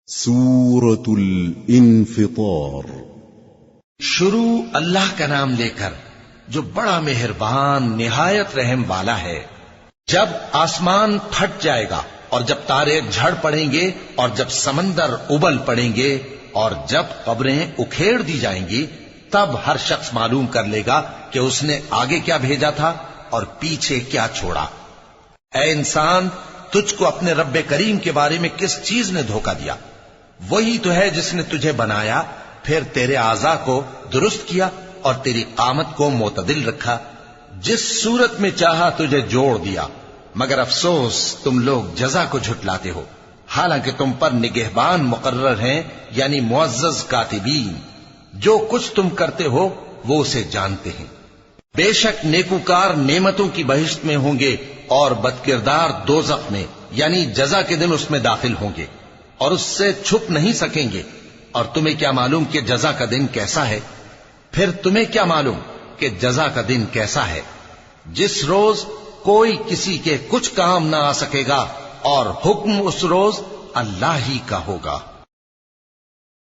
سورة الانفطار۔ شروع اللہ کا نام لے کر جو بڑا مہربان نہایت رحم والا ہے۔ جب آسمان پھٹ جائے گا اور جب تارے جھڑ پڑیں گے اور جب سمندر ابل پڑیں گے اور جب قبریں اکھیڑ دی جائیں گی، تب ہر شخص معلوم کر لے گا کہ اس نے آگے کیا بھیجا تھا اور پیچھے کیا چھوڑا۔ اے انسان، تجھ کو اپنے رب کریم کے بارے میں کس چیز نے دھوکہ دیا؟ وہی تو ہے جس نے تجھے بنایا، پھر تیرے اعضاء کو درست کیا اور تیری قامت کو معتدل رکھا، جس صورت میں چاہا تجھے جوڑ دیا، مگر افسوس تم لوگ جزا کو جھٹلاتے ہو، حالانکہ تم پر نگہبان مقرر ہیں، یعنی معزز کاتبین، جو کچھ تم کرتے ہو وہ اسے جانتے ہیں۔ بے شک نیکوکار نعمتوں کی بہشت میں ہوں گے اور بدکردار دوزخ میں، یعنی جزا کے دن اس میں داخل ہوں گے اور اس سے چھپ نہیں سکیں گے۔ اور تمہیں کیا معلوم کہ جزا کا دن کیسا ہے؟ پھر تمہیں کیا معلوم کہ جزا کا دن کیسا ہے؟ جس روز کوئی کسی کے کچھ کام نہ آ سکے گا اور حکم اس روز اللہ ہی کا ہوگا۔